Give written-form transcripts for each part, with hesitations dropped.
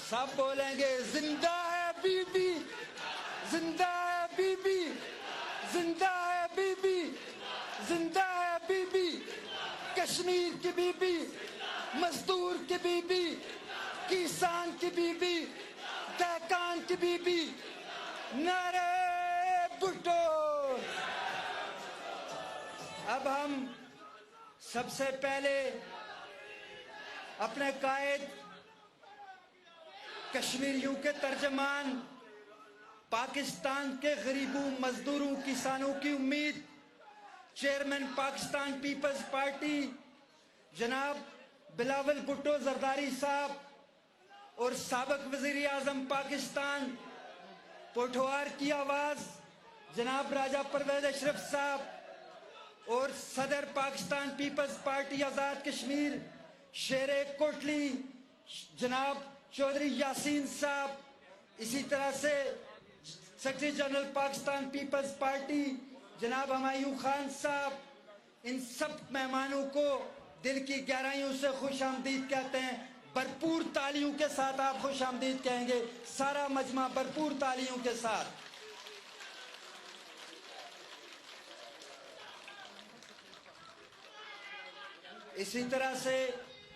سب بولیں گے زندہ ہے بی بی، زندہ ہے بی بی، زندہ ہے بی بی، زندہ ہے بی بی، کشمیر کی بی بی، مزدور کی بی بی، کسان کی بی بی، دہقان کی بی بی، نعرہ بھٹو۔ اب ہم سب سے پہلے اپنے قائد، کشمیریوں کے ترجمان، پاکستان کے غریبوں، مزدوروں، کسانوں کی امید، چیئرمین پاکستان پیپلز پارٹی جناب بلاول بھٹو زرداری صاحب اور سابق وزیر اعظم پاکستان، پوٹھوار کی آواز جناب راجہ پرویز اشرف صاحب اور صدر پاکستان پیپلز پارٹی آزاد کشمیر شیر کوٹلی جناب چودھری یاسین صاحب، اسی طرح سے secretary general Pakistan Peoples Party جناب ہمایوں خان صاحب، ان سب مہمانوں کو دل کی گہرائیوں سے خوش آمدید کہتے ہیں۔ بھرپور تالیوں کے ساتھ آپ خوش آمدید کہیں گے، سارا مجمع بھرپور تالیوں کے ساتھ۔ اسی طرح سے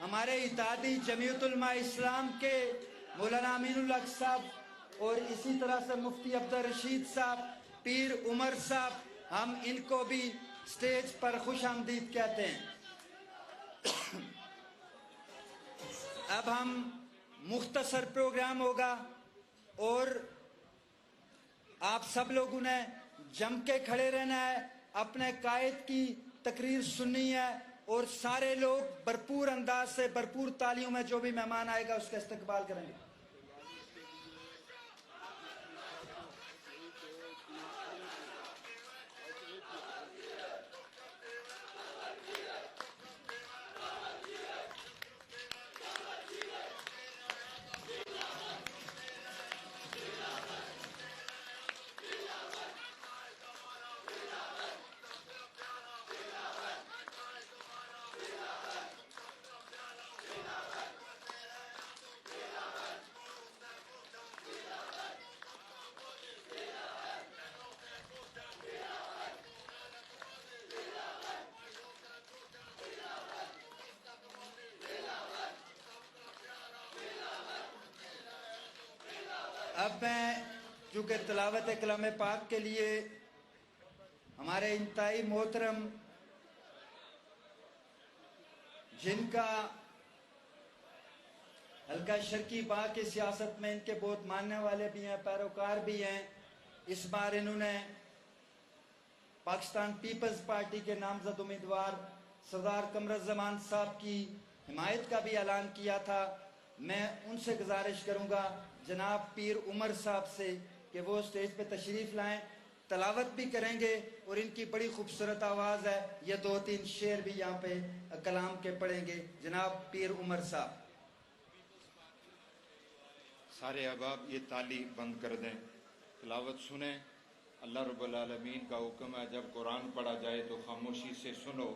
ہمارے اتحادی جمعیت علماء اسلام کے مولانا امین الحق صاحب اور اسی طرح سے مفتی عبدالرشید صاحب، پیر عمر صاحب، ہم ان کو بھی سٹیج پر خوش آمدید کہتے ہیں۔ اب ہم مختصر پروگرام ہوگا اور آپ سب لوگوں نے جم کے کھڑے رہنا ہے، اپنے قائد کی تقریر سننی ہے اور سارے لوگ بھرپور انداز سے بھرپور تالیوں میں جو بھی مہمان آئے گا اس کا استقبال کریں گے۔ اب میں چونکہ تلاوت کلام پاک کے لیے ہمارے انتہائی محترم جن کا حلقہ شرقی باغ کی سیاست میں ان کے بہت ماننے والے بھی ہیں، پیروکار بھی ہیں، اس بار انہوں نے پاکستان پیپلز پارٹی کے نامزد امیدوار سردار قمرالزمان صاحب کی حمایت کا بھی اعلان کیا تھا۔ میں ان سے گزارش کروں گا جناب پیر عمر صاحب سے کہ وہ سٹیج پہ تشریف لائیں، تلاوت بھی کریں گے اور ان کی بڑی خوبصورت آواز ہے، یہ 2-3 شعر بھی یہاں پہ کلام کے پڑھیں گے۔ جناب پیر عمر صاحب۔ سارے احباب یہ تالی بند کر دیں، تلاوت سنیں۔ اللہ رب العالمین کا حکم ہے جب قرآن پڑھا جائے تو خاموشی سے سنو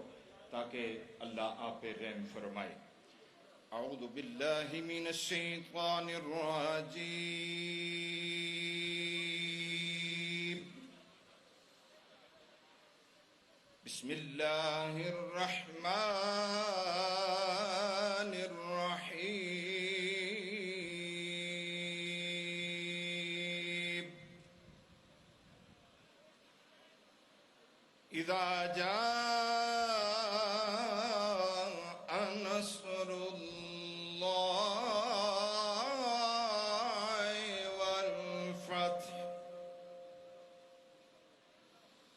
تاکہ اللہ آپ پہ رحم فرمائے۔ اعوذ باللہ من الشیطان الرجیم، بسم اللہ الرحمن الرحیم، اذا جاء نصر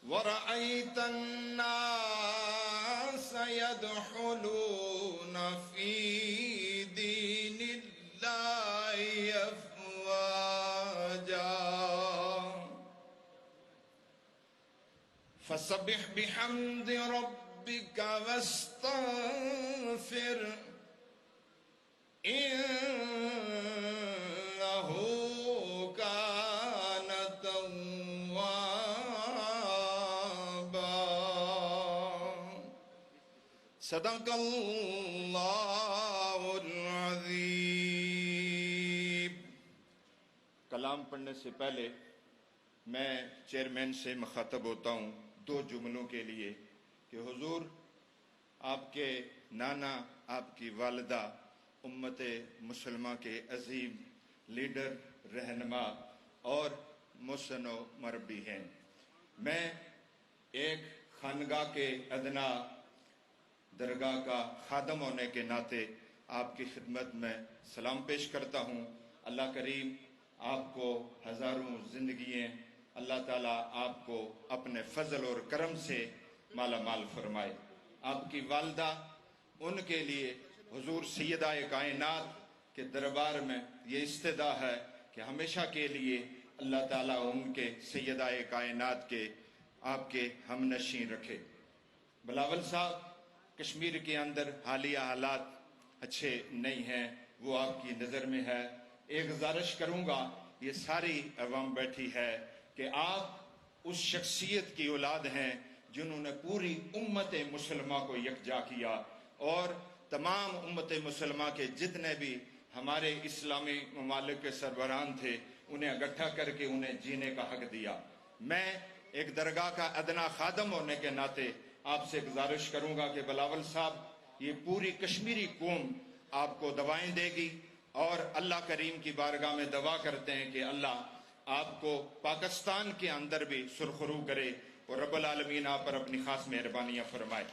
ورأيت الناس يدخلون في دين الله أفواجا فسبح بحمد ربك واستغفر إنه كان توابا۔ صدق اللہ العظیم۔ کلام پڑھنے سے پہلے میں چیئرمین سے مخاطب ہوتا ہوں 2 جملوں کے لیے کہ حضور آپ کے نانا، آپ کی والدہ امت مسلمہ کے عظیم لیڈر، رہنما اور محسن و مربی ہیں۔ میں ایک خانگاہ کے ادنا درگاہ کا خادم ہونے کے ناطے آپ کی خدمت میں سلام پیش کرتا ہوں۔ اللہ کریم آپ کو ہزاروں زندگیاں، اللہ تعالیٰ آپ کو اپنے فضل اور کرم سے مالا مال فرمائے۔ آپ کی والدہ، ان کے لیے حضور سیدہ کائنات کے دربار میں یہ استدعا ہے کہ ہمیشہ کے لیے اللہ تعالیٰ ان کے سیدہ کائنات کے آپ کے ہم نشین رکھے۔ بلاول صاحب، کشمیر کے اندر حالیہ حالات اچھے نہیں ہیں، وہ آپ کی نظر میں ہے۔ ایک گزارش کروں گا، یہ ساری عوام بیٹھی ہے، کہ آپ اس شخصیت کی اولاد ہیں جنہوں نے پوری امت مسلمہ کو یکجا کیا، اور تمام امت مسلمہ کے جتنے بھی ہمارے اسلامی ممالک کے سربراہان تھے انہیں اکٹھا کر کے انہیں جینے کا حق دیا۔ میں ایک درگاہ کا ادنا خادم ہونے کے ناطے آپ سے گزارش کروں گا کہ بلاول صاحب، یہ پوری کشمیری قوم آپ کو دعائیں دے گی، اور اللہ کریم کی بارگاہ میں دعا کرتے ہیں کہ اللہ آپ کو پاکستان کے اندر بھی سرخرو کرے اور رب العالمین آپ پر اپنی خاص مہربانیاں فرمائے۔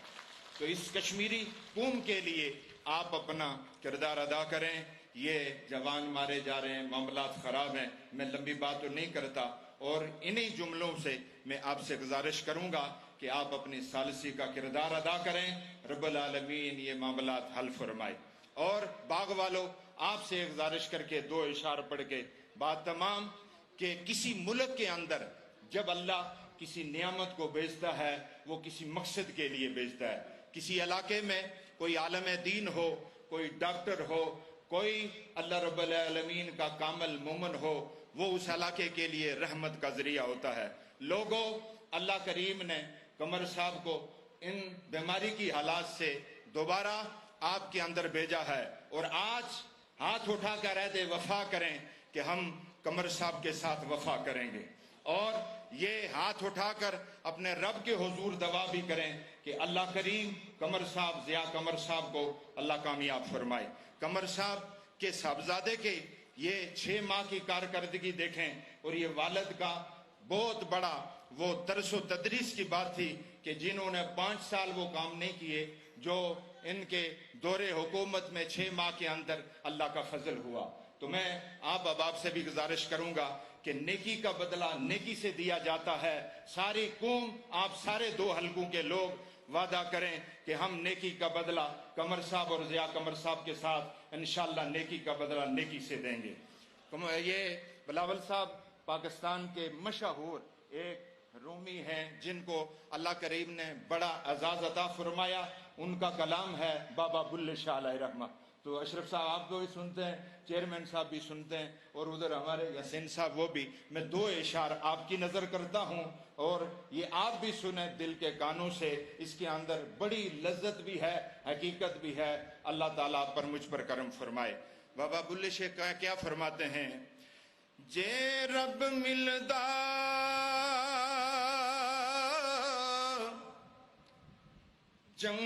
تو اس کشمیری قوم کے لیے آپ اپنا کردار ادا کریں۔ یہ جوان مارے جا رہے ہیں، معاملات خراب ہیں، میں لمبی بات تو نہیں کرتا، اور انہی جملوں سے میں آپ سے گزارش کروں گا کہ آپ اپنی ثالثی کا کردار ادا کریں، رب العالمین یہ معاملات حل فرمائے۔ اور باغ والوں، آپ سے گزارش کر کے 2 اشعار پڑھ کے بات تمام، کہ کسی ملک کے اندر جب اللہ کسی نعمت کو بھیجتا ہے وہ کسی مقصد کے لیے بھیجتا ہے۔ کسی علاقے میں کوئی عالم دین ہو، کوئی ڈاکٹر ہو، کوئی اللہ رب العالمین کا کامل مومن ہو، وہ اس علاقے کے لیے رحمت کا ذریعہ ہوتا ہے۔ لوگوں، اللہ کریم نے قمر صاحب کو ان بیماری کی حالات سے دوبارہ آپ کے اندر بھیجا ہے، اور آج ہاتھ اٹھا کر عہد وفا کریں کہ ہم قمر صاحب کے ساتھ وفا کریں گے، اور یہ ہاتھ اٹھا کر اپنے رب کے حضور دعا بھی کریں کہ اللہ کریم قمر صاحب، ضیاء قمر صاحب کو اللہ کامیاب فرمائے۔ قمر صاحب کے صاحبزادے کے یہ 6 ماہ کی کارکردگی دیکھیں، اور یہ والد کا بہت بڑا وہ درس و تدریس کی بات تھی کہ جنہوں نے 5 سال وہ کام نہیں کیے جو ان کے دور حکومت میں 6 ماہ کے اندر اللہ کا فضل ہوا۔ تو میں آپ احباب سے بھی گزارش کروں گا کہ نیکی کا بدلہ نیکی سے دیا جاتا ہے۔ ساری قوم، آپ سارے 2 حلقوں کے لوگ وعدہ کریں کہ ہم نیکی کا بدلہ قمر صاحب اور ضیاء قمر صاحب کے ساتھ انشاءاللہ نیکی کا بدلہ نیکی سے دیں گے۔ یہ بلاول صاحب پاکستان کے مشہور ایک رومی ہیں جن کو اللہ کریم نے بڑا اعزاز عطا فرمایا، ان کا کلام ہے بابا بلے شاہ علیہ رحمہ۔ تو اشرف صاحب آپ کو بھی سنتے ہیں، چیئرمین صاحب بھی سنتے ہیں، اور ادھر ہمارے یاسین صاحب وہ بھی۔ میں 2 اشعار آپ کی نظر کرتا ہوں، اور یہ آپ بھی سنیں دل کے کانوں سے، اس کے اندر بڑی لذت بھی ہے، حقیقت بھی ہے۔ اللہ تعالیٰ آپ پر مجھ پر کرم فرمائے۔ بابا بلے شاہ کیا فرماتے ہیں؟ جے رب ملدا جنگل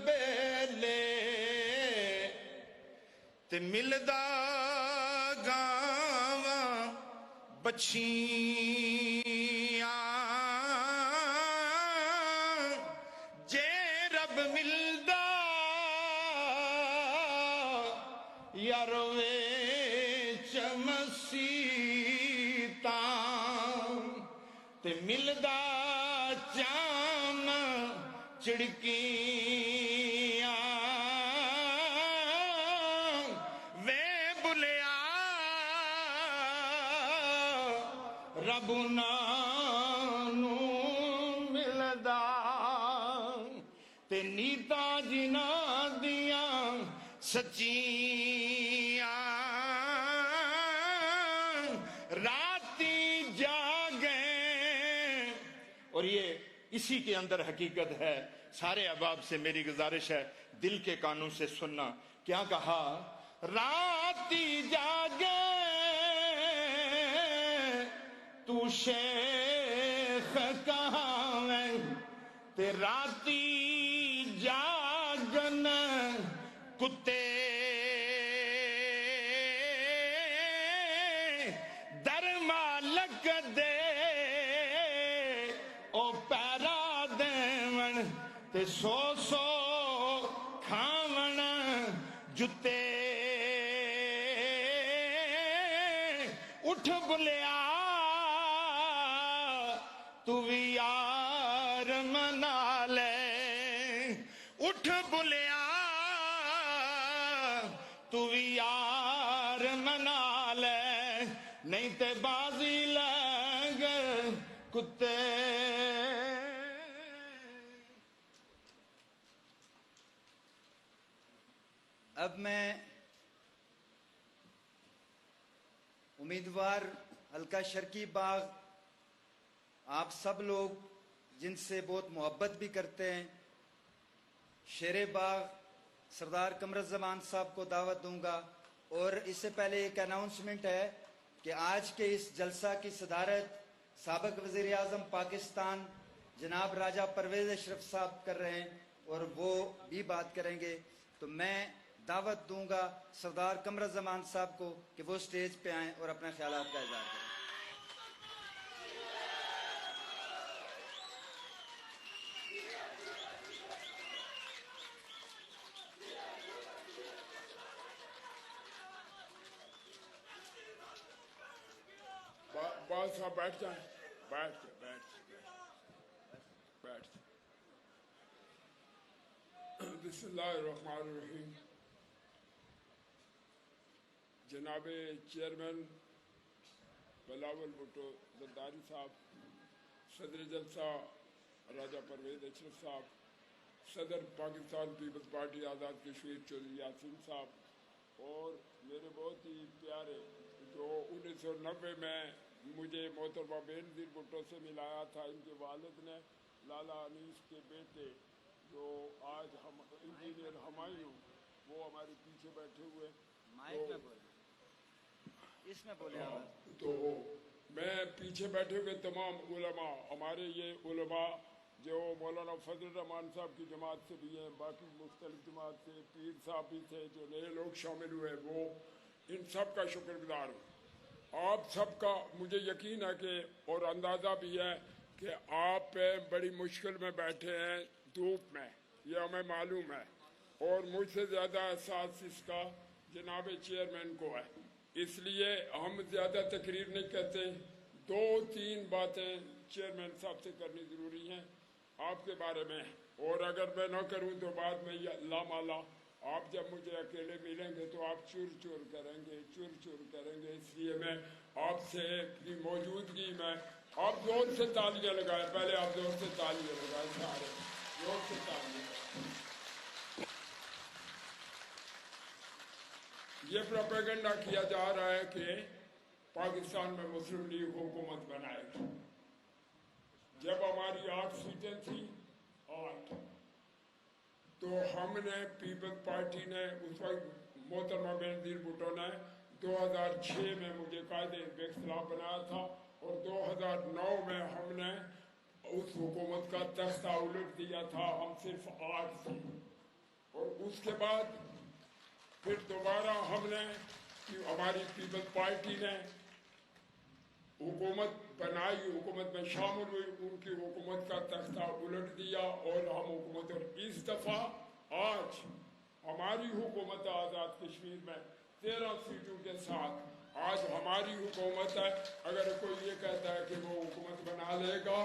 بیلے تے ملدا گاواں بچھیاں، جے رب ملدا یاروے چمسی تے ملدا چام چڑکیاں، وے بلیا رب نانو ملدا تے نیتا جنا دیاں سچیاں، راتی جاگیں۔ اور یہ اسی کے اندر حقیقت ہے. سارے احباب سے میری گزارش ہے دل کے کانوں سے سننا. کیا کہا؟ راتی جاگے تو شیخ کہاں ہے تے راتی جاگن کتے در مالک دے او پیرا دیون تے سو سو کھاون جتے. اٹھ بلیا تو بھی یار منا لے. اٹھ بلیا تو بھی یار منا لے نہیں تے بازی لگ کتے. اب میں امیدوار حلقہ شرقی باغ آپ سب لوگ جن سے بہت محبت بھی کرتے ہیں، شیر باغ سردار قمرالزمان صاحب کو دعوت دوں گا. اور اس سے پہلے ایک اناؤنسمنٹ ہے کہ آج کے اس جلسہ کی صدارت سابق وزیر اعظم پاکستان جناب راجہ پرویز اشرف صاحب کر رہے ہیں اور وہ بھی بات کریں گے. تو میں دعوت دوں گا سردار قمرالزمان صاحب کو کہ وہ سٹیج پہ آئیں اور اپنے خیالات کا اظہار کریں. بات صاحب بیٹھ جائیں. بیٹھ بسم اللہ الرحمن الرحیم. جناب چیئرمین بلاول بھٹو زرداری صاحب، صدر جلسہ راجہ پرویز اشرف صاحب، صدر پاکستان پیپلز پارٹی آزاد کشمیر چودھری یاسین صاحب، اور میرے بہت ہی پیارے جو 1990 میں مجھے محترمہ بینظیر بھٹو سے ملایا تھا، ان کے والد نے، لالا انیس کے بیٹے جو آج ہم انجینئر ہمایوں، وہ ہمارے پیچھے بیٹھے ہوئے. اس میں بولے تو میں پیچھے بیٹھے ہوئے تمام علماء، ہمارے یہ علماء جو مولانا فضل الرحمان صاحب کی جماعت سے بھی ہیں، باقی مختلف جماعت سے پیر صاحب بھی تھے، جو نئے لوگ شامل ہوئے، وہ ان سب کا شکر گزار ہوں. آپ سب کا مجھے یقین ہے کہ اور اندازہ بھی ہے کہ آپ بڑی مشکل میں بیٹھے ہیں، دھوپ میں، یہ ہمیں معلوم ہے، اور مجھ سے زیادہ احساس اس کا جناب چیئرمین کو ہے. اس لیے ہم زیادہ تقریر نہیں کرتے، 2-3 باتیں چیئرمین صاحب سے کرنی ضروری ہیں آپ کے بارے میں، اور اگر میں نہ کروں تو بعد میں لا مالا آپ جب مجھے اکیلے ملیں گے تو آپ چور چور کریں گے. اس لیے میں آپ سے کی موجودگی میں، آپ زور سے تالیاں لگائیں، پہلے آپ زور سے تالیاں لگائیں، سارے زور سے تالیاں. یہ پروپیگنڈا کیا جا رہا ہے کہ پاکستان میں مسلم لیگ حکومت بنائے گی. جب ہماری 8 سیٹیں تھیں، 8، تو ہم نے پیپلز پارٹی نے اس وقت محترمہ بینظیر بھٹو نے 2006 میں مجھے قائد حزب اختلاف بنایا تھا، اور 2009 میں ہم نے اس حکومت کا تختہ الٹ دیا تھا. ہم صرف 8 تھے، اور اس کے بعد پھر دوبارہ ہم نے، ہماری پیپلز پارٹی نے حکومت بنائی، حکومت میں شامل ہوئی، ان کی حکومت کا تختہ الٹ دیا اور ہم حکومت. اور اس دفعہ آج ہماری حکومت آزاد کشمیر میں 13 سیٹوں کے ساتھ آج ہماری حکومت ہے. اگر کوئی یہ کہتا ہے کہ وہ حکومت بنا لے گا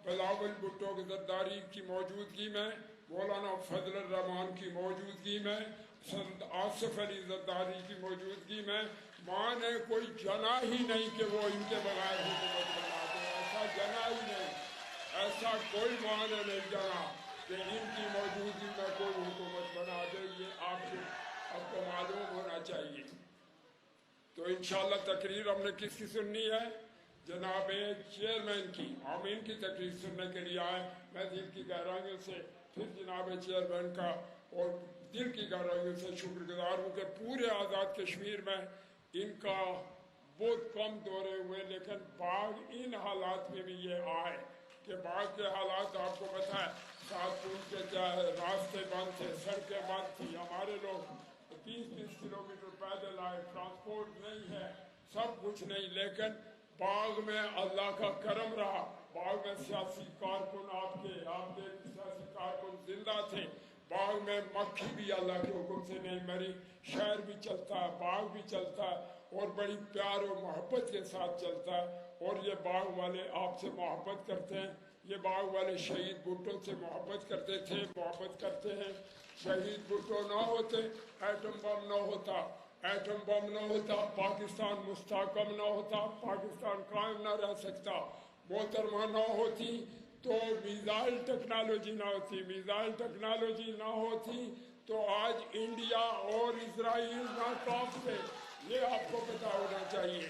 بلاول بھٹو کی زرداری کی موجودگی میں، مولانا فضل الرحمان کی موجودگی میں، آصف علی زرداری کی موجودگی میں، ماں نے کوئی جنا ہی نہیں کہ وہ ان کے بغیر حکومت بنا دے. ایسا جنا ہی نہیں، ایسا کوئی ماں نے نہیں جنا کہ ان کی موجودگی میں کوئی حکومت بنا دے. یہ آپ کو معلوم ہونا چاہیے. تو انشاءاللہ تقریر ہم نے کس کی سننی ہے؟ जनाब चेयरमैन की आमीन की तकरीर सुनने के लिए आए। मैं दिल की गहराइयों से फिर जनाब चेयरमैन का और दिल की गहराइयों से शुक्रगुजार हूँ कि पूरे आज़ाद कश्मीर में इनका बहुत कम दौरे हुए, लेकिन बाग इन हालात में भी ये आए कि बाग के हालात आपको पता है, 7 जून के चाहे रास्ते बंद थे, सड़कें बंद थी, हमारे लोग 30-30 किलोमीटर पैदल आए, ट्रांसपोर्ट नहीं है, सब कुछ नहीं, लेकिन बाग में अल्लाह का करम रहा। बाग में सियासी कारकुन आपके सियासी कारकुन जिंदा थे। बाग में मक्खी भी अल्लाह के हुक्म से नहीं मरी। शहर भी चलता है, बाग भी चलता है और बड़ी प्यार और मोहब्बत के साथ चलता है। और ये बाग वाले आपसे मोहब्बत करते हैं, ये बाग वाले शहीद भुट्टो से मोहब्बत करते थे, मोहब्बत करते हैं। शहीद भुट्टो ना होते, एटम बम ना होता, एटम बम न होता, पाकिस्तान मुस्तहकम न होता, पाकिस्तान कायम न रह सकता। मोहतरमा न होती तो मिसाइल टेक्नोलॉजी ना होती, मिसाइल टेक्नोलॉजी ना होती तो आज इंडिया और इजराइल ना कांपते, ये आपको पता होना चाहिए।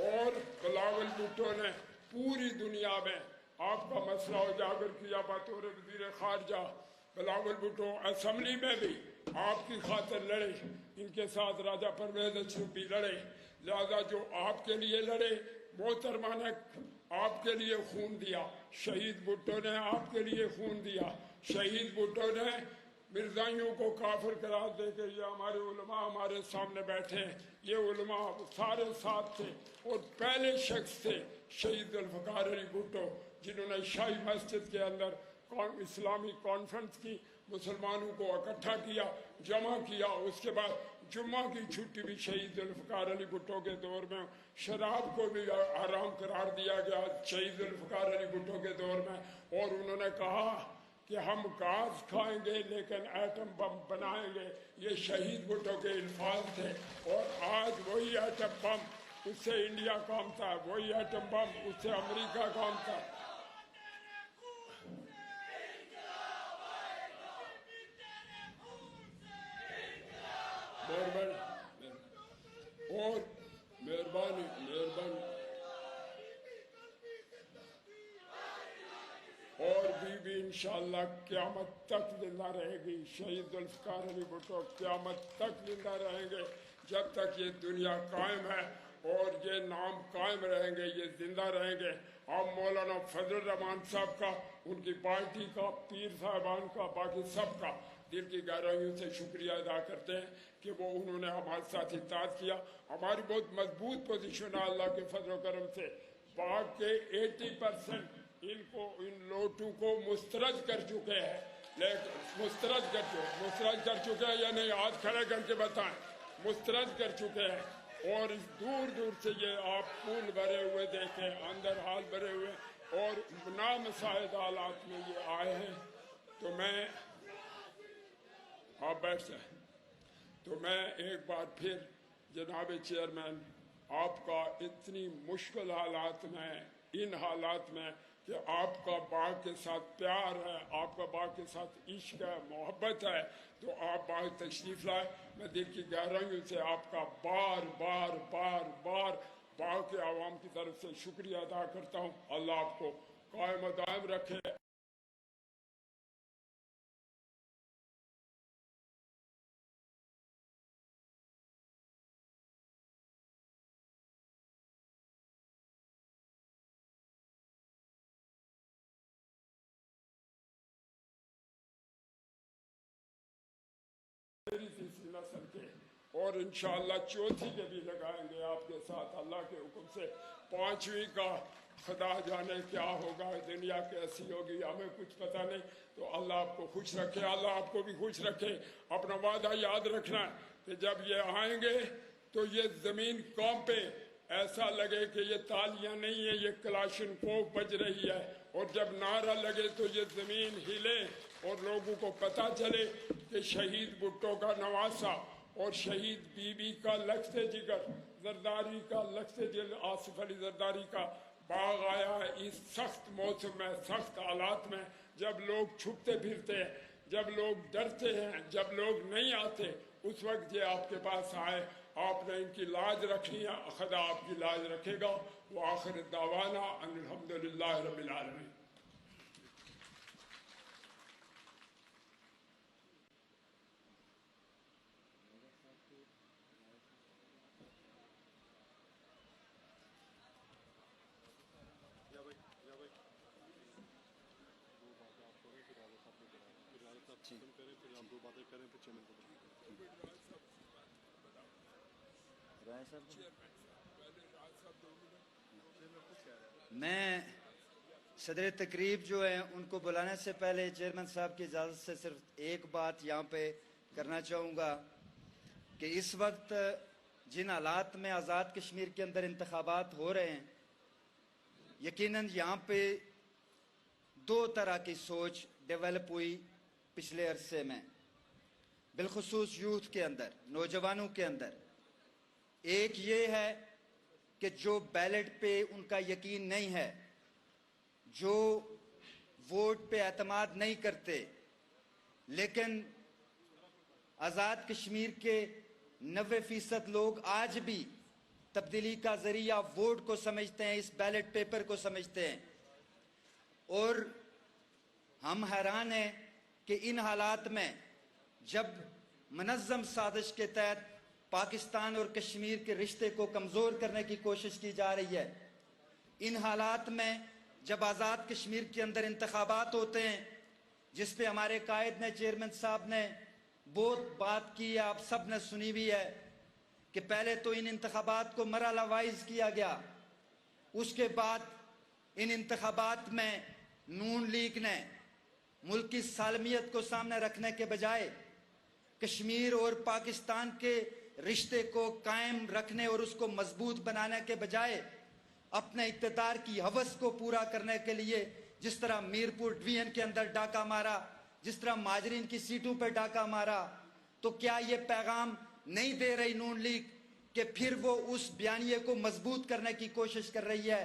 और बिलावल भुट्टो ने पूरी दुनिया में आपका मसला उजागर किया। बतौर वज़ीर खारजा बिलावल भुट्टो असम्बली में भी आपकी खातिर लड़े, इनके साथ राजा परवेज अशरफ भी लड़े। लिहाजा जो आपके लिए लड़े, मोहतरमा ने आपके लिए खून दिया, शहीद भुट्टो ने आपके लिए खून दिया। शहीद भुट्टो ने मिर्जाइयों को काफिर करार दे के, ये हमारे उलमा हमारे सामने बैठे हैं, ये उलमा सारे साथ थे और पहले शख्स थे शहीद जुल्फ़िकार अली भुट्टो, जिन्होंने शाही मस्जिद के अंदर इस्लामी कॉन्फ्रेंस की, मुसलमानों को इकट्ठा किया, जमा किया। उसके बाद जुम्मा की छुट्टी भी शहीद जुल्फ़िकार अली भुट्टो के दौर में, शराब को भी हराम करार दिया गया शहीद जुल्फ़िकार अली भुट्टो के दौर में। और उन्होंने कहा कि हम गाज खाएंगे लेकिन एटम बम बनाएंगे, ये शहीद भुट्टो के अल्फाज थे। और आज वही एटम बम, उससे इंडिया कामता है, वही एटम बम उससे अमेरिका कामता है। और मेहरबानी और बीबी इंशाअल्लाह क़यामत तक जिंदा रहेगी। शहीद जुल्फ़िकार अली भुट्टो क़यामत तक जिंदा रहेंगे, जब तक ये दुनिया कायम है और ये नाम कायम रहेंगे, ये जिंदा रहेंगे। आप मौलाना फजल रहमान साहब का, उनकी पार्टी का, पीर साहबान का, बाकी सब का दिल की गहराइयों से शुक्रिया अदा करते हैं कि वो उन्होंने हमारे साथ इत्तेहाद किया। हमारी बहुत मजबूत पोजीशन है अल्लाह के फजल करम से। बाग के 80% इनको, इन लोटू को मुस्तरद कर चुके हैं, लेकिन मुस्तरद कर चुके हैं या नहीं, हाथ खड़े करके बताएं, मुस्तरद कर चुके हैं। और दूर दूर से ये आप पुल भरे हुए देखें, अंदर हाल भरे हुए और नामसाइद हालात में ये आए हैं। तो मैं, आप बैठ जाए, तो मैं एक बार फिर जनाब चेयरमैन आपका इतनी मुश्किल हालात में, इन हालात में कि आपका बाग के साथ प्यार है, आपका बाग के साथ इश्क है, मोहब्बत है, तो आप बाग तशरीफ लाए। मैं दिल की गहराइयों से आपका बार बार बार बार बाग के आवाम की तरफ से शुक्रिया अदा करता हूँ। अल्लाह आपको कायम दायम रखे। नस्ल के और इंशाअल्लाह चौथी के भी लगाएंगे आपके साथ अल्लाह के हुक्म से। 5वीं का खुदा जाने क्या होगा, दुनिया कैसी होगी, हमें कुछ पता नहीं। तो अल्लाह आपको खुश रखे, अल्लाह आपको भी खुश रखे। अपना वादा याद रखना कि जब ये आएंगे तो ये जमीन कांपे, ऐसा लगे कि ये तालियां नहीं है, ये कलाशनकोव बज रही है। और जब नारा लगे तो ये जमीन हिले और लोगों को पता चले कि शहीद भुट्टो का नवासा और शहीद बीबी का लख्ते जिगर जरदारी का, लख्ते जिगर आसिफ अली जरदारी का बाग आया है इस सख्त मौसम में, सख्त हालात में, जब लोग छुपते फिरते हैं, जब लोग डरते हैं, जब लोग नहीं आते, उस वक्त ये आपके पास आए। आपने इनकी लाज रखनी है, खुदा आपकी लाज रखेगा। वो आखिर दावाना अल्हम्दुलिल्लाह रब्बिल आलमीन। मैं सदर तकरीब जो है उनको बुलाने से पहले चेयरमैन साहब की इजाज़त से सिर्फ एक बात यहाँ पे करना चाहूँगा कि इस वक्त जिन हालात में आज़ाद कश्मीर के अंदर इंतखाबात हो रहे हैं, यकीनन यहाँ पे दो तरह की सोच डेवलप हुई पिछले अरसे में, बिलखुसूस यूथ के अंदर, नौजवानों के अंदर। एक ये है कि जो बैलेट पे उनका यकीन नहीं है, जो वोट पे एतमाद नहीं करते, लेकिन आज़ाद कश्मीर के 90% लोग आज भी तब्दीली का जरिया वोट को समझते हैं, इस बैलेट पेपर को समझते हैं। और हम हैरान हैं कि इन हालात में जब मुनज़्ज़म साजिश के तहत पाकिस्तान और कश्मीर के रिश्ते को कमज़ोर करने की कोशिश की जा रही है, इन हालात में जब आज़ाद कश्मीर के अंदर इंतखाबात होते हैं, जिस पे हमारे कायद ने, चेयरमैन साहब ने बहुत बात की, आप सब ने सुनी भी है कि पहले तो इन इंतखाबात को मरहला वाइज किया गया, उसके बाद इन इंतखाबात में नून लीग ने मुल्क की सालमियत को सामने रखने के बजाय कश्मीर और पाकिस्तान के रिश्ते को कायम रखने और उसको मजबूत बनाने के बजाय अपने इक़्तिदार की हवस को पूरा करने के लिए जिस तरह मीरपुर डिवीजन के अंदर डाका मारा, जिस तरह माजरीन की सीटों पर डाका मारा, तो क्या ये पैगाम नहीं दे रही नून लीग कि फिर वो उस बयानिए को मजबूत करने की कोशिश कर रही है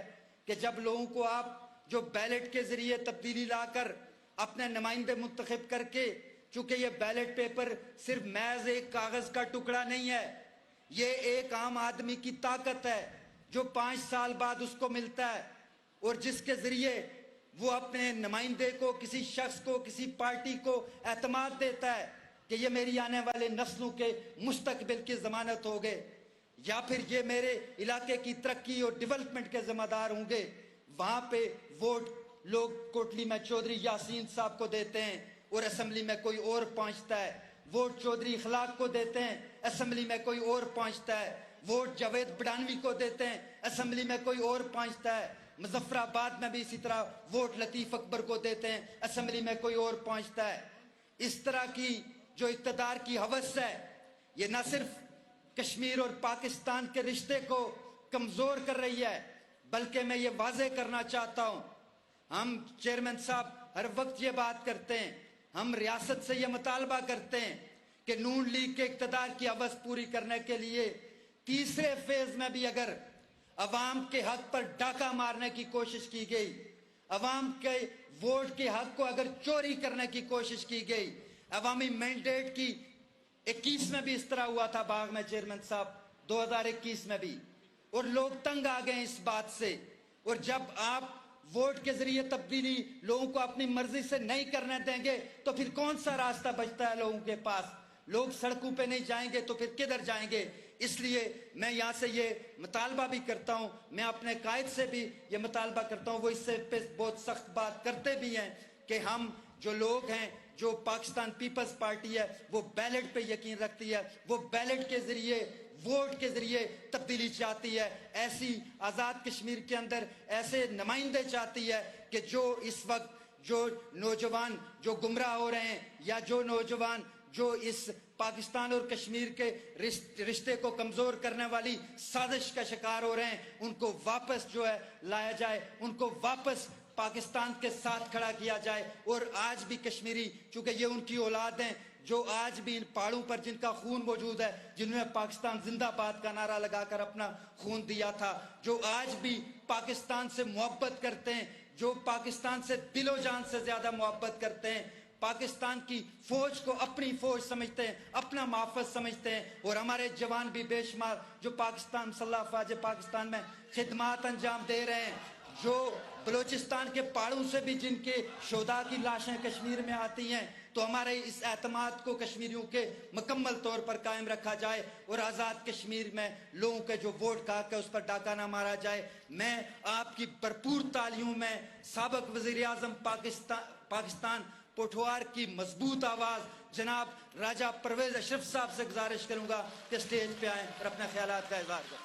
कि जब लोगों को आप जो बैलेट के जरिए तब्दीली लाकर अपने नुमाइंदे मुंतखब करके, चूंकि ये बैलेट पेपर सिर्फ महज एक कागज का टुकड़ा नहीं है, ये एक आम आदमी की ताकत है जो 5 साल बाद उसको मिलता है और जिसके जरिए वो अपने नुमाइंदे को, किसी शख्स को, किसी पार्टी को एतमाद देता है कि ये मेरी आने वाले नस्लों के मुस्तकबिल की जमानत होंगे, या फिर ये मेरे इलाके की तरक्की और डेवलपमेंट के जिम्मेदार होंगे। वहां पे वोट लोग कोटली में चौधरी यासीन साहब को देते हैं और असेंबली में कोई और पहुंचता है, वोट चौधरी इखलाक को देते हैं, असेंबली में कोई और पहुंचता है, वोट जावेद बडानवी को देते हैं, असेंबली में कोई और पहुंचता है, मुजफ्फराबाद में भी इसी तरह वोट लतीफ अकबर को देते हैं, असेंबली में कोई और पहुंचता है। इस तरह की जो इक़्तिदार की हवस है, ये न सिर्फ कश्मीर और पाकिस्तान के रिश्ते को कमजोर कर रही है, बल्कि मैं ये वाज़ेह करना चाहता हूं, हम चेयरमैन साहब हर वक्त ये बात करते हैं, हम रियासत से ये मुतालबा करते हैं कि नून लीग के इक़्तिदार की हवस पूरी करने के लिए तीसरे फेज में भी अगर अवाम के हक पर डाका मारने की कोशिश की गई, अवाम के वोट के हक को अगर चोरी करने की कोशिश की गई, अवामी मैंडेट की 21 में भी इस तरह हुआ था बाग में चेयरमैन साहब, 2021 में भी, और लोग तंग आ गए इस बात से। और जब आप वोट के जरिए तब्दीली लोगों को अपनी मर्जी से नहीं करने देंगे तो फिर कौन सा रास्ता बचता है लोगों के पास? लोग सड़कों पे नहीं जाएंगे तो फिर किधर जाएंगे? इसलिए मैं यहाँ से ये मुतालबा भी करता हूँ, मैं अपने कायद से भी ये मुतालबा करता हूँ, वो इससे पे बहुत सख्त बात करते भी हैं कि हम जो लोग हैं, जो पाकिस्तान पीपल्स पार्टी है, वो बैलेट पे यकीन रखती है, वो बैलेट के जरिए, वोट के जरिए तब्दीली चाहती है। ऐसी आज़ाद कश्मीर के अंदर ऐसे नुमाइंदे चाहती है कि जो इस वक्त जो नौजवान जो गुमराह हो रहे हैं, या जो नौजवान जो इस पाकिस्तान और कश्मीर के रिश्ते को कमजोर करने वाली साजिश का शिकार हो रहे हैं, उनको वापस जो है लाया जाए, उनको वापस पाकिस्तान के साथ खड़ा किया जाए। और आज भी कश्मीरी, चूंकि ये उनकी औलाद हैं, जो आज भी इन पहाड़ों पर जिनका खून मौजूद है, जिन्होंने पाकिस्तान जिंदाबाद का नारा लगाकर अपना खून दिया था, जो आज भी पाकिस्तान से मोहब्बत करते हैं, जो पाकिस्तान से दिलो जान से ज्यादा मोहब्बत करते हैं, पाकिस्तान की फौज को अपनी फौज समझते हैं, अपना मुहाफ़िज़ समझते हैं, और हमारे जवान भी बेशुमार जो पाकिस्तान मुसल्लह अफ़वाज पाकिस्तान में खिदमत अंजाम दे रहे हैं, जो बलूचिस्तान के पहाड़ों से भी जिनके शोधा की लाशें कश्मीर में आती हैं, तो हमारे इस एतमाद को कश्मीरियों के मुकम्मल तौर पर कायम रखा जाए और आज़ाद कश्मीर में लोगों के जो वोट खा के उस पर डाका ना मारा जाए। मैं आपकी भरपूर तालियों में साबिक़ वज़ीर आज़म पाकिस्तान पोठवार की मजबूत आवाज़ जनाब राजा परवेज़ अशरफ साहब से गुजारिश करूँगा कि स्टेज पे आएँ और अपने ख्यालात का इज़हार करें।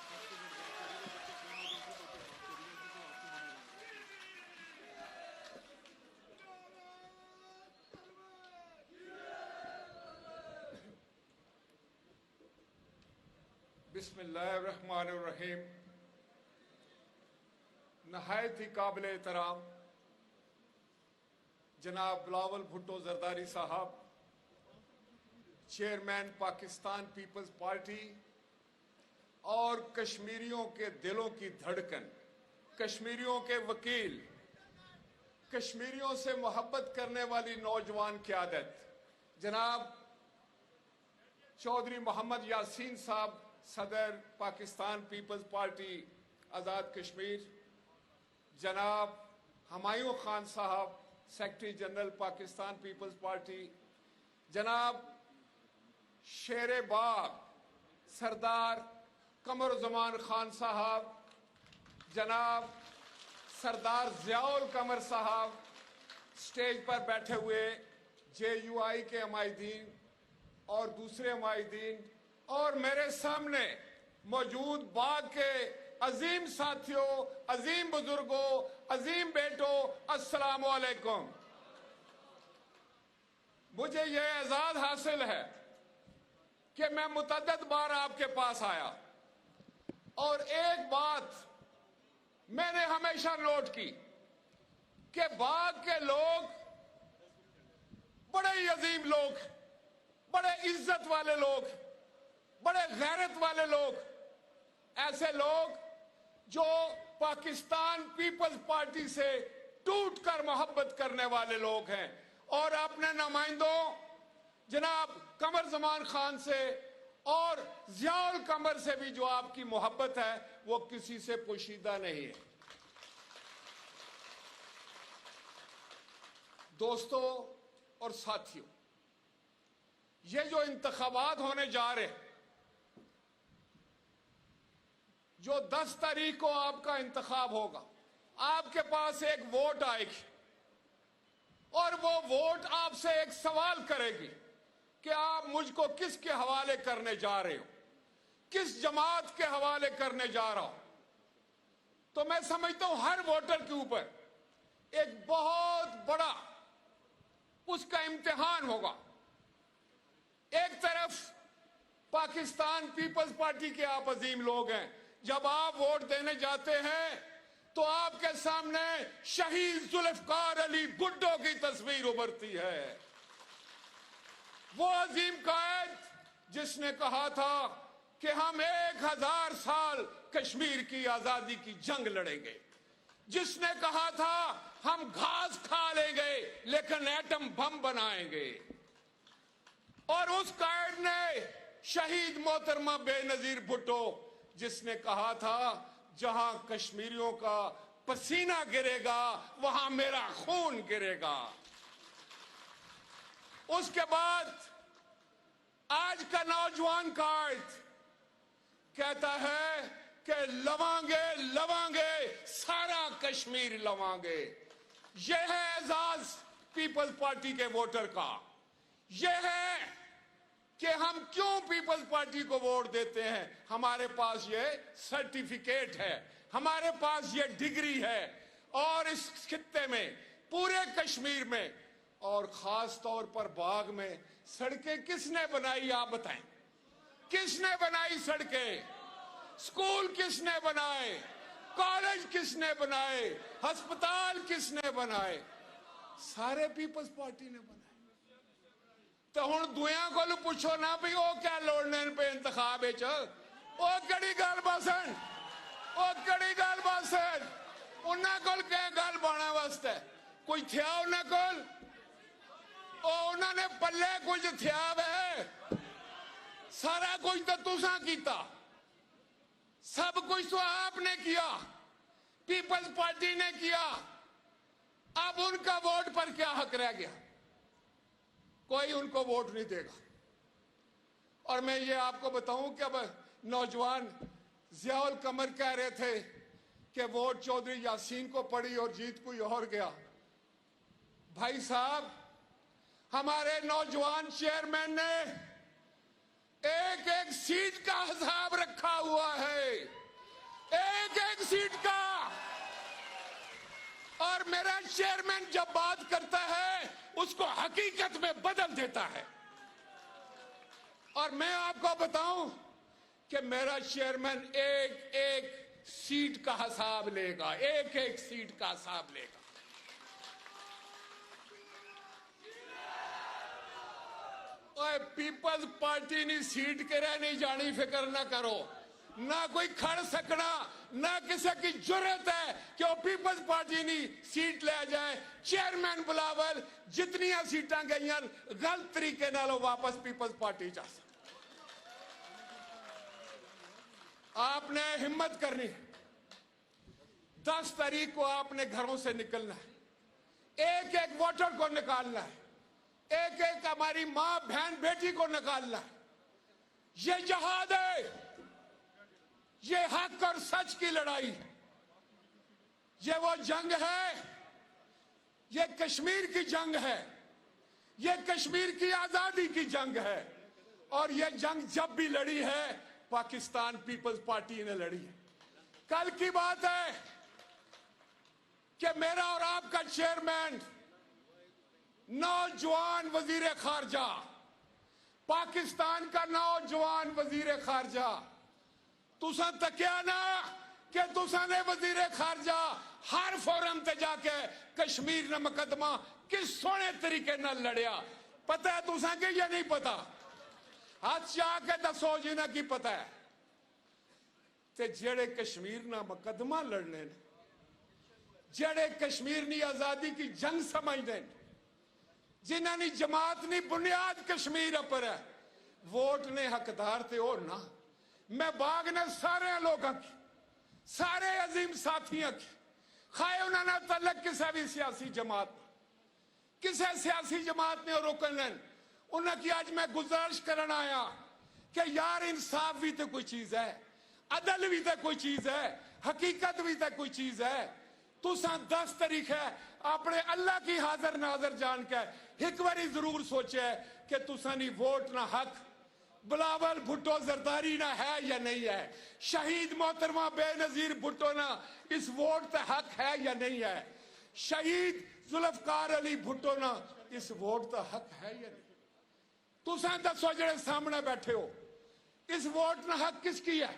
बिस्मिल्लाहिर्रहमानिर्रहीम। नहायत ही काबिल एहतराम जनाब बिलावल भुट्टो जरदारी साहब, चेयरमैन पाकिस्तान पीपल्स पार्टी और कश्मीरियों के दिलों की धड़कन, कश्मीरियों के वकील, कश्मीरियों से मोहब्बत करने वाली नौजवान क़यादत जनाब चौधरी मोहम्मद यासीन साहब, सदर पाकिस्तान पीपल्स पार्टी आज़ाद कश्मीर, जनाब Humayun Khan sahib, secretary general Pakistan Peoples Party, जनाब शेर बाग सरदार कमर जमान खान साहब, जनाब सरदार ज़ियाउल कमर साहब, स्टेज पर बैठे हुए JUI के हमायदीन और दूसरे हमायदीन, और मेरे सामने मौजूद बाग के अजीम साथियों, अजीम बुजुर्गों, अजीम बेटों, अस्सलाम वालेकुम। मुझे यह एजाज हासिल है कि मैं मुतअद्दिद बार आपके पास आया और एक बात मैंने हमेशा नोट की कि बाग के लोग बड़े ही अजीम लोग, बड़े इज्जत वाले लोग, बड़े गैरत वाले लोग, ऐसे लोग जो पाकिस्तान पीपल्स पार्टी से टूटकर मोहब्बत करने वाले लोग हैं, और अपने नुमाइंदों जनाब कमर जमान खान से और ज़ियाउल कमर से भी जो आपकी मोहब्बत है वो किसी से पोशीदा नहीं है। दोस्तों और साथियों, ये जो इंतखाबात होने जा रहे हैं, जो 10 तारीख को आपका इंतखाब होगा, आपके पास एक वोट आएगी और वो वोट आपसे एक सवाल करेगी कि आप मुझको किसके हवाले करने जा रहे हो, किस जमात के हवाले करने जा रहा हो। तो मैं समझता हूं हर वोटर के ऊपर एक बहुत बड़ा उसका इम्तिहान होगा। एक तरफ पाकिस्तान पीपल्स पार्टी के आप अजीम लोग हैं, जब आप वोट देने जाते हैं तो आपके सामने शहीद जुल्फकार अली भुट्टो की तस्वीर उभरती है। वो अजीम कायद जिसने कहा था कि हम 1000 साल कश्मीर की आजादी की जंग लड़ेंगे, जिसने कहा था हम घास खा लेंगे लेकिन एटम बम बनाएंगे, और उस कायद ने शहीद मोहतरमा बेनजीर भुट्टो जिसने कहा था जहां कश्मीरियों का पसीना गिरेगा वहां मेरा खून गिरेगा। उसके बाद आज का नौजवान कायद कहता है कि लवांगे लवांगे सारा कश्मीर लवांगे। यह है एजाज पीपल्स पार्टी के वोटर का, यह है कि हम क्यों पीपल्स पार्टी को वोट देते हैं। हमारे पास ये सर्टिफिकेट है, हमारे पास ये डिग्री है, और इस खित्ते में पूरे कश्मीर में और खास तौर पर बाग में सड़कें किसने बनाई आप बताएं। किसने बनाई सड़कें? स्कूल किसने बनाए? कॉलेज किसने बनाए? अस्पताल किसने बनाए? सारे पीपल्स पार्टी ने बनाए। तो हुण दुआ को पूछो ना भी वो क्या लड़ने पे इंतखाब कड़ी गल बसन, कड़ी गल बसन उन्होंने कोल क्या गल बना वास्ते कोई थे उन्होंने कोल انہوں نے پلے کچھ تھیا وے سارا کچھ تو تساں کیتا سب کچھ تو آپ نے کیا پیپلز پارٹی نے کیا اب ان کا ووٹ پر کیا حق رہ گیا کوئی ان کو ووٹ نہیں دے گا اور میں یہ آپ کو بتاؤں کہ اب نوجوان ضیاء القمر کہہ رہے تھے کہ ووٹ چودھری یاسین کو پڑی اور جیت کوئی اور گیا بھائی صاحب ہمارے نوجوان چیئرمین نے ایک ایک سیٹ کا حساب رکھا ہوا ہے ایک ایک سیٹ کا اور میرا چیئرمین جب بات کرتا ہے اس کو حقیقت میں بدل دیتا ہے اور میں آپ کو بتاؤں کہ میرا چیئرمین ایک ایک سیٹ کا حساب لے گا ایک ایک سیٹ کا حساب لے گا اور پیپلز پارٹی نہیں سیٹ کے رہ نہیں جانی فکر نہ کرو نہ کوئی کھڑ سکنا نہ کسی کی جرت ہے کہ وہ پیپلز پارٹی نہیں سیٹ لے جائے چیئرمین بلاول جتنی سیٹاں گئی غلط طریقے نہ لو واپس پیپلز پارٹی جا سکتے آپ نے ہمت کرنی 10 تاریخ کو آپ نے گھروں سے نکلنا ہے ایک ایک ووٹر کو نکالنا ہے ایک ایک ہماری ماں بہن بیٹی کو نکالنا ہے یہ جہاد ہے یہ حق اور سچ کی لڑائی یہ وہ جنگ ہے یہ کشمیر کی جنگ ہے یہ کشمیر کی آزادی کی جنگ ہے اور یہ جنگ جب بھی لڑی ہے پاکستان پیپلز پارٹی نے لڑی ہے کل کی بات ہے کہ میرا اور آپ کا چیئرمین نوجوان وزیر خارجہ پاکستان کا نوجوان وزیر خارجہ تساں تکیا نا کہ تساں نے وزیر خارجہ ہر فورم تے جا کے کشمیر نے مقدمہ کس سونے طریقے نہ لڑیا پتہ ہے تساں کہ یہ نہیں پتا ہاتھ چاہ کے دسو جنہ کی پتہ ہے تے جڑے کشمیر نہ مقدمہ لڑنے جڑے کشمیر نی آزادی کی جنگ سمجھنے جنہ نی جماعت نی بنیاد کشمیر پر ہے ووٹ نے حقدار تے اور نہ میں باغ نے سارے لوگوں کی سارے عظیم ساتھیوں کی خواہ انہوں نے تعلق کسی بھی سیاسی جماعت کسی سیاسی جماعت نے روکن لین انہوں کی آج میں گزارش کرنا آیا کہ یار انصاف بھی تو کوئی چیز ہے عدل بھی تو کوئی چیز ہے حقیقت بھی تو کوئی چیز ہے تساں 10 تاریخ ہے اپنے اللہ کی حاضر ناظر جان کے ایک باری ضرور سوچے کہ تساں نی ووٹ نہ حق بلاول بھٹو زرداری نہ ہے یا نہیں ہے شہید محترمہ بے نظیر بھٹو نہ اس ووٹ تے حق ہے یا نہیں ہے شہید ذوالفقار علی بھٹو نہ اس ووٹ تے حق ہے یا نہیں تساں دسو جڑے سامنے بیٹھے ہو اس ووٹ نہ حق کس کی ہے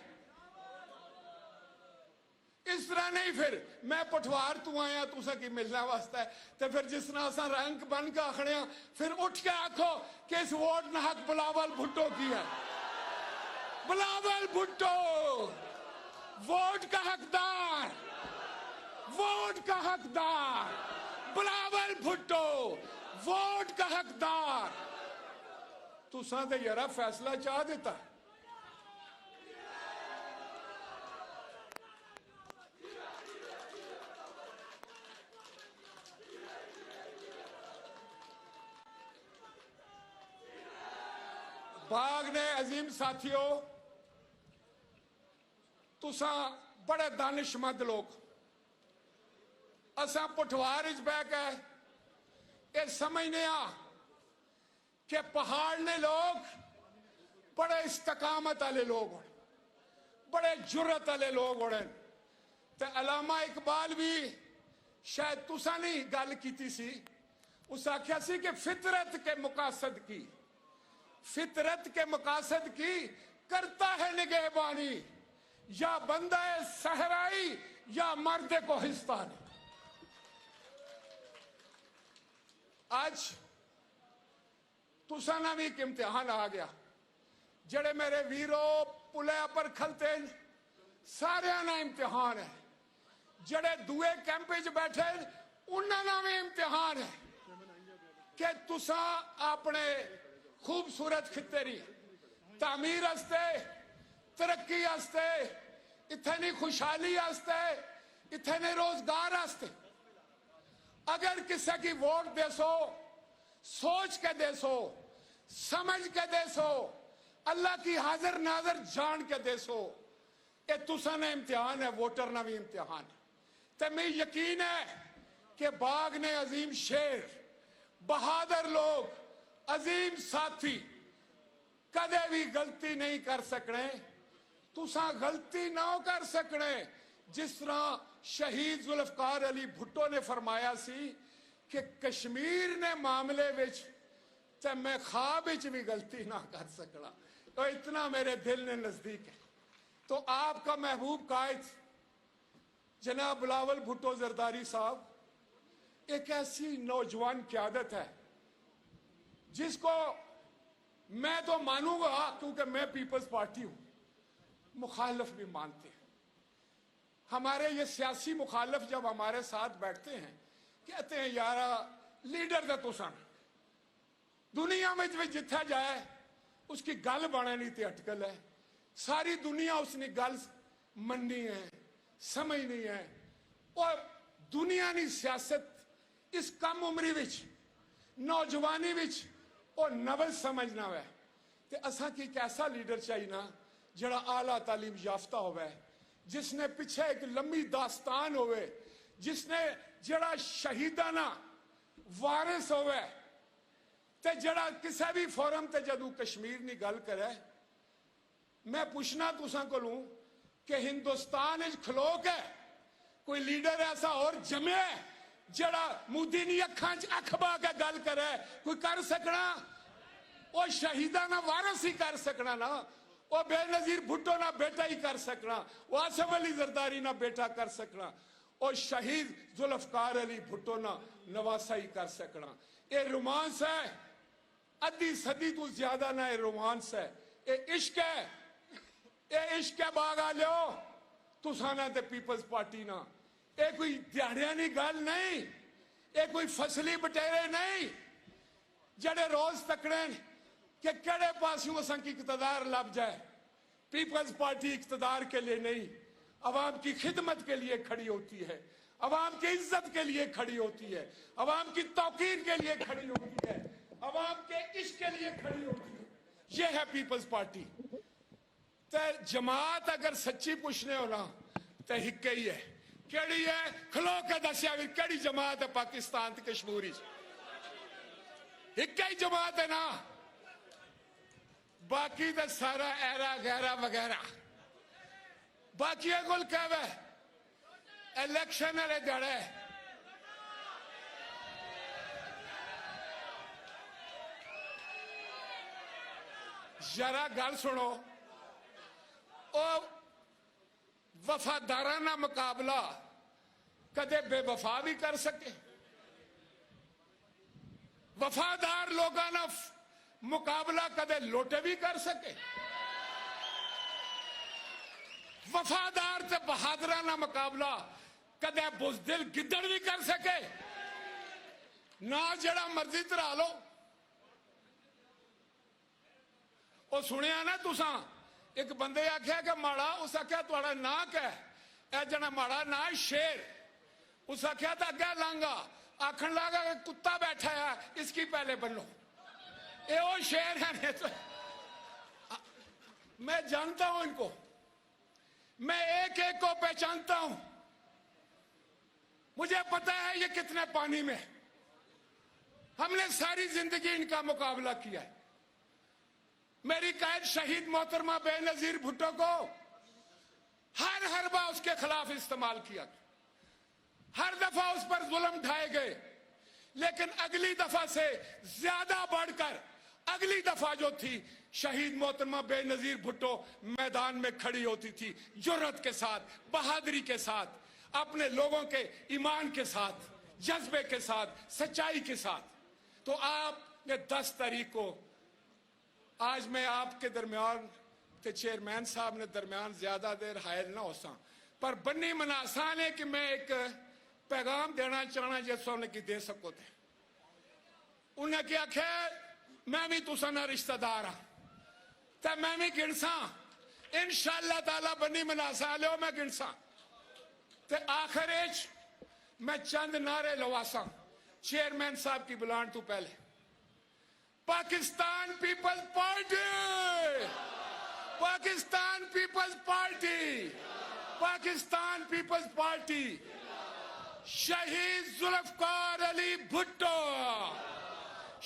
اس طرح نہیں پھر میں پٹھوار تو آیا تو اسا کی ملنا واسطہ ہے تو پھر جس طرح اسا رنگ بن کے آخنے ہیں پھر اٹھ کے آکھو کہ اس ووٹ نہ حق بلاول بھٹو کی ہے بلاول بھٹو ووٹ کا حقدار ووٹ کا حقدار بلاول بھٹو ووٹ کا حقدار تو ساں دے یارا فیصلہ چاہ دیتا ہے باغ نے عظیم ساتھیوں تساں بڑے دانشمند لوگ اساں پٹھوار اچ بیٹھ کے یہ سمجھنے کہ پہاڑ نے لوگ بڑے استقامت والے لوگ ہونے بڑے جرت والے لوگ ہونے تے علامہ اقبال بھی شاید تساں نہیں گل کیتی سی اس آکھیا سی کہ فطرت کے مقاصد کی فطرت کے مقاصد کی کرتا ہے نگہبانی یا بندہ صحرائی یا مرد کوہستان آج تساں بھی ایک امتحان آ گیا جڑے میرے ویرو پلیا پر کھلتے سارے نا امتحان ہے جڑے دوے کیمپ وچ بیٹھے انہاں نا بھی امتحان ہے کہ تسا اپنے خوبصورت خطے دی تعمیر واسطے ترقی واسطے اتنی خوشحالی واسطے اتنے روزگار واسطے اگر کسی کی ووٹ دے سو سوچ کے دے سو سمجھ کے دے سو اللہ کی حاضر ناظر جان کے دے سو یہ تسا نے امتحان ہے ووٹر نہ بھی امتحان ہے تے میں یقین ہے کہ باغ نے عظیم شیر بہادر لوگ عظیم ساتھی کدے بھی غلطی نہیں کر سکنے تسا غلطی نہ کر سکنے جس طرح شہید ذوالفقار علی بھٹو نے فرمایا سی کہ کشمیر نے معاملے وچ تے میں خواب وچ بھی غلطی نہ کر سکنا تو اتنا میرے دل نے نزدیک ہے تو آپ کا محبوب قائد جناب بلاول بھٹو زرداری صاحب ایک ایسی نوجوان قیادت ہے جس کو میں تو مانوں گا کیونکہ میں پیپلز پارٹی ہوں مخالف بھی مانتے ہیں ہمارے یہ سیاسی مخالف جب ہمارے ساتھ بیٹھتے ہیں کہتے ہیں یارا لیڈر دے تو سن دنیا میں جتھا جائے اس کی گل بنے نہیں تے اٹکل ہے ساری دنیا اس نے گل مننی ہے سمجھنی ہے اور دنیا نے سیاست اس کم عمری وچ نوجوانی وچ اور نول سمجھنا ہے تے اساں کی ایک ایسا لیڈر چاہیے نا جڑا اعلیٰ تعلیم یافتہ ہوئے جس نے پیچھے ایک لمبی داستان ہوئے جس نے جڑا شہیدانہ وارث ہوئے تے جڑا کسی بھی فورم تے جدو کشمیر نی گل کرے میں پوچھنا تساں کو لوں کہ ہندوستان کھلو کے کوئی لیڈر ایسا اور جمے جڑا مودی نی اکھاں چ اکھ با کے گل کرے کوئی کر سکنا وہ شہیدانہ وارث ہی کر سکنا نا وہ بے نظیر بھٹو نہ بیٹا ہی کر سکنا وہ آصف علی زرداری نہ بیٹا کر سکنا وہ شہید ذوالفقار علی بھٹو نہ نواسا ہی کر سکنا یہ رومانس ہے ادھی صدی تو زیادہ نہ یہ رومانس ہے یہ عشق ہے یہ عشق ہے باغ آ لیو تسانا تے پیپلز پارٹی نہ یہ کوئی دیہڑیاں گل نہیں یہ کوئی فصلی بٹیرے نہیں جڑے روز تکڑے کہ کڑے پاسیوں اساں کی اقتدار لب جائے پیپلز پارٹی اقتدار کے لیے نہیں عوام کی خدمت کے لیے کھڑی ہوتی ہے عوام کی عزت کے لیے کھڑی ہوتی ہے عوام کی توقیر کے لیے کھڑی ہوتی ہے عوام کے عشق کے لیے کھڑی ہوتی ہے یہ ہے پیپلز پارٹی تے جماعت اگر سچی پوچھنے ہو نا تے ہکے ہی ہے کیڑی ہے کھلو کے دسیا بھی کیڑی جماعت ہے پاکستان تے کشمیری ہکے ہی جماعت ہے نا باقی تے سارا ایرا غیرہ وغیرہ باقی گل کہوے الیکشن والے جڑے ذرا گل سنو او وفادارانہ مقابلہ کدے بے وفا بھی کر سکے وفادار لوگاں مقابلہ کدے لوٹے بھی کر سکے وفادار تے بہادرانہ مقابلہ کدے بزدل گدڑ بھی کر سکے نہ جڑا مرضی ترا لو وہ سنیا نا تساں ایک بندے آخیا کہ ماڑا اس آخیا تھوڑا نا کہ اے جنا ماڑا نا شیر اس آخیا تو اگے لانگا آخر لگا کہ کتا بیٹھا ہے اس کی پہلے بنو اے وہ شیر ہے میں جانتا ہوں ان کو میں ایک ایک کو پہچانتا ہوں مجھے پتا ہے یہ کتنے پانی میں ہم نے ساری زندگی ان کا مقابلہ کیا ہے میری قائد شہید محترمہ بے نظیر بھٹو کو ہر حربہ اس کے خلاف استعمال کیا ہر دفعہ اس پر ظلم ڈھائے گئے لیکن اگلی دفعہ سے زیادہ بڑھ کر اگلی دفعہ جو تھی شہید محترمہ بے نظیر بھٹو میدان میں کھڑی ہوتی تھی جرأت کے ساتھ بہادری کے ساتھ اپنے لوگوں کے ایمان کے ساتھ جذبے کے ساتھ سچائی کے ساتھ تو آپ نے 10 تاریخ کو آج میں آپ کے درمیان تے چیئرمین صاحب نے درمیان زیادہ دیر حائل نہ ہو سا پر بنی منا آسان ہے کہ میں ایک پیغام دینا چاہنا جیسا انہیں کی دے سکو تھے उन्हें क्या आखे मैं भी तुसा ना रिश्तेदार हाँ ते मैं भी गिनसा इंशाअल्लाह ताला बनी मनासा लो मैं गिनसा ते आखिर मैं चंद नारे लवासा चेयरमैन साहब की बुलान तू पहले Pakistan Peoples Party Pakistan Peoples Party Pakistan Peoples Party शहीद जुल्फकार अली भुट्टो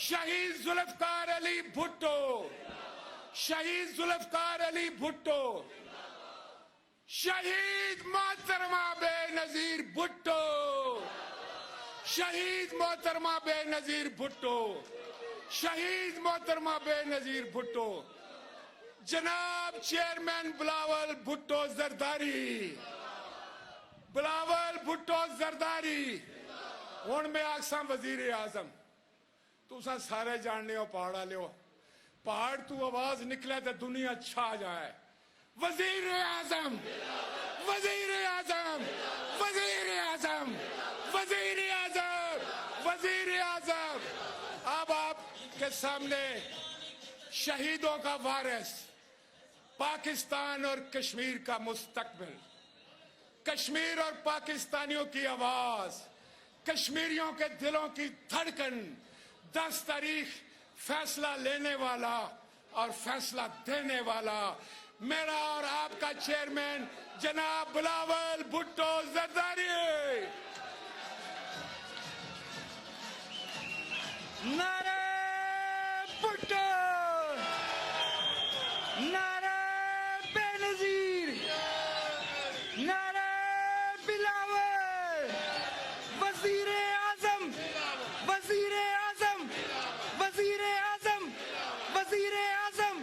शहीद जुल्फकार अली भुट्टो शहीद जुल्फकार अली भुट्टो शहीद मोहतरमा बेनजीर भुट्टो शहीद मोहतरमा बेनजीर भुट्टो शहीद मोहतरमा बेनजीर भुट्टो जनाब चेयरमैन बिलावल भुट्टो जरदारी बिलावल भुट्टो जरदारी हुण मैं आखसा वजीर आजम तुसा सारे जानने हो पहाड़ा लियो पहाड़ तू आवाज निकले तो दुनिया छा जाए वजीर आजम वजीर आजम वजीर आजम वजीर आजम वजीर आजम अब आपके सामने शहीदों का वारिस पाकिस्तान और कश्मीर का मुस्तकबिल कश्मीर और पाकिस्तानियों की आवाज कश्मीरियों के दिलों की धड़कन 10 तारीख फैसला लेने वाला और फैसला देने वाला मेरा और आपका चेयरमैन जनाब बिलावल भुट्टो जरदारी नारे भुट्टो नारे बेनजीर नारे बिलावल वजीर आजम वजीर आजम वजीर आजम वजीर आजम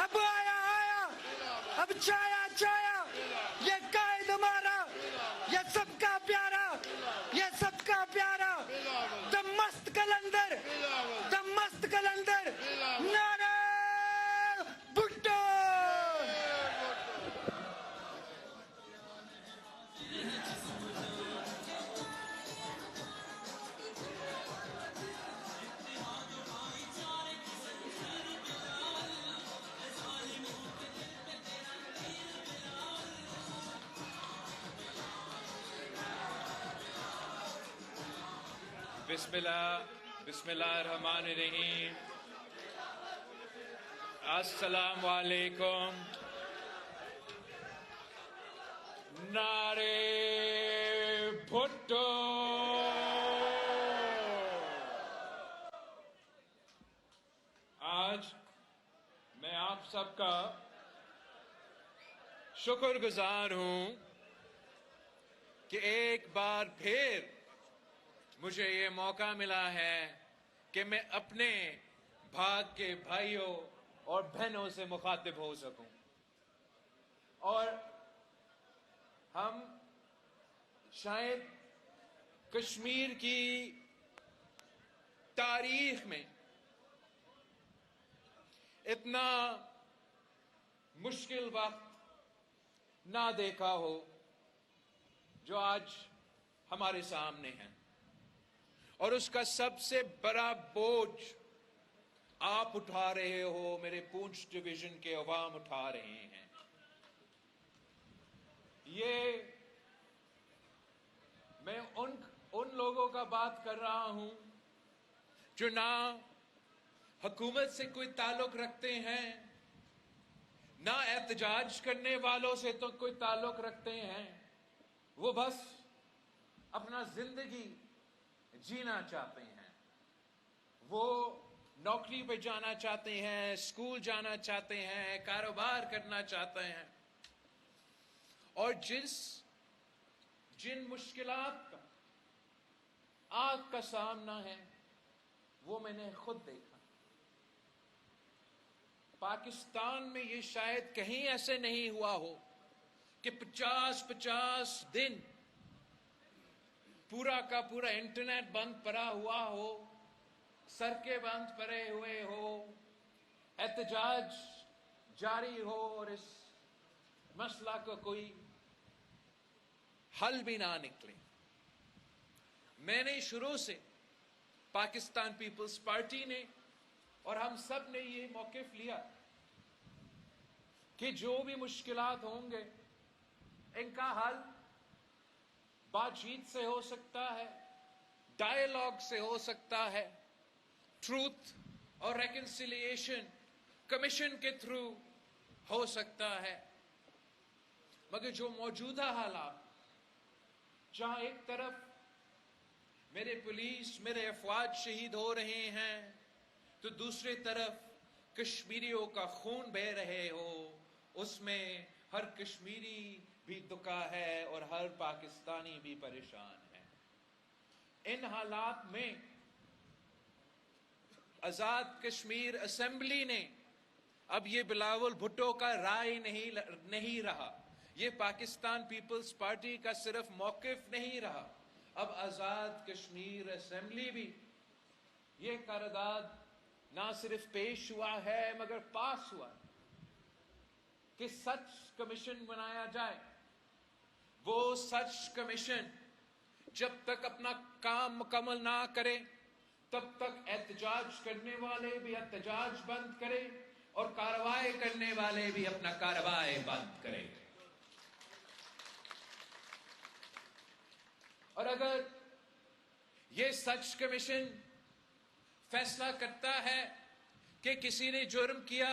अब आया आया अब छाया छाया ये कायद हमारा ये सबका प्यारा ये सबका प्यारा द मस्त कलंदर द मस्त कलंदर नारे भुट्टो बिस्मिल्लाहिर्रहमानिर्रहीम अस्सलामु अलैकुम नारे भुट्टो आज मैं आप सबका शुक्रगुजार हूं कि एक बार फिर मुझे ये मौका मिला है कि मैं अपने भाग के भाइयों और बहनों से मुखातिब हो सकूं और हम शायद कश्मीर की तारीख में इतना मुश्किल वक्त ना देखा हो जो आज हमारे सामने है और उसका सबसे बड़ा बोझ आप उठा रहे हो मेरे पूंछ डिवीजन के अवाम उठा रहे हैं ये मैं उन लोगों का बात कर रहा हूं जो ना हुकूमत से कोई ताल्लुक रखते हैं ना एहतजाज करने वालों से तो कोई ताल्लुक रखते हैं वो बस अपना जिंदगी जीना चाहते हैं वो नौकरी पे जाना चाहते हैं स्कूल जाना चाहते हैं कारोबार करना चाहते हैं और जिन मुश्किलात का आग का सामना है वो मैंने खुद देखा पाकिस्तान में ये शायद कहीं ऐसे नहीं हुआ हो कि 50-50 दिन पूरा का पूरा इंटरनेट बंद पड़ा हुआ हो सड़कें बंद पड़े हुए हो एहतजाज जारी हो और इस मसला का कोई हल भी ना निकले मैंने शुरू से पाकिस्तान पीपल्स पार्टी ने और हम सब ने ये मौक़िफ़ लिया कि जो भी मुश्किलात होंगे इनका हल बातचीत से हो सकता है, डायलॉग से हो सकता है, ट्रूथ और रेकन्सिलिएशन कमीशन के थ्रू हो सकता है। मगर जो मौजूदा हालात, जहां एक तरफ मेरे पुलिस, मेरे अफवाज शहीद हो रहे हैं, तो दूसरी तरफ कश्मीरियों का खून बह रहे हो, उसमें हर कश्मीरी भी दुखा है और हर पाकिस्तानी भी परेशान है। इन हालात में आजाद कश्मीर असेंबली ने अब ये बिलावल भुट्टो का राय नहीं रहा, ये पाकिस्तान पीपल्स पार्टी का सिर्फ मौक़िफ़ नहीं रहा। अब आजाद कश्मीर असेंबली भी ये करारदाद ना सिर्फ पेश हुआ है मगर पास हुआ कि सच कमीशन बनाया जाए। वो सच कमीशन जब तक अपना काम मुकम्मल ना करे तब तक एहतजाज करने वाले भी एहतजाज बंद करें और कार्रवाई करने वाले भी अपना कार्रवाई बंद करें। और अगर ये सच कमीशन फैसला करता है कि किसी ने जुर्म किया,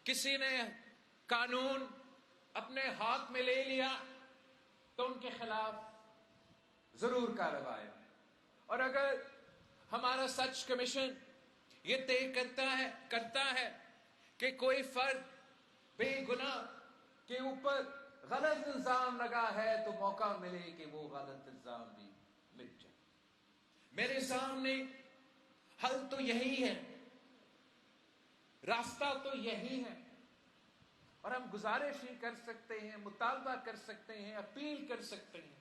किसी ने कानून अपने हाथ में ले लिया, तो उनके खिलाफ जरूर कार्रवाई। और अगर हमारा सच कमीशन ये तय करता है कि कोई फर्द बेगुनाह के ऊपर गलत इल्जाम लगा है, तो मौका मिले कि वो गलत इल्जाम भी मिट जाए। मेरे सामने हल तो यही है, रास्ता तो यही है, और हम गुजारिश ही कर सकते हैं, मुतालबा कर सकते हैं, अपील कर सकते हैं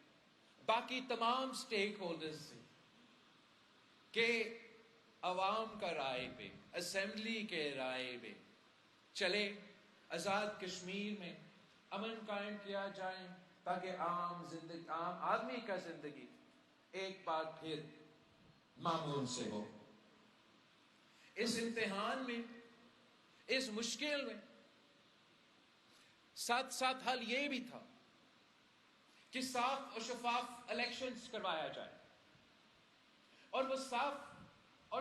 बाकी तमाम स्टेक होल्डर्स से कि अवाम का राय पे, असेंबली के राय पे चले, आजाद कश्मीर में अमन कायम किया जाए ताकि आम आदमी का जिंदगी एक बार फिर मामूल से हो। इस इम्तिहान में, इस मुश्किल में साथ साथ हल ये भी था कि साफ और शफाफ इलेक्शंस करवाया जाए, और वो साफ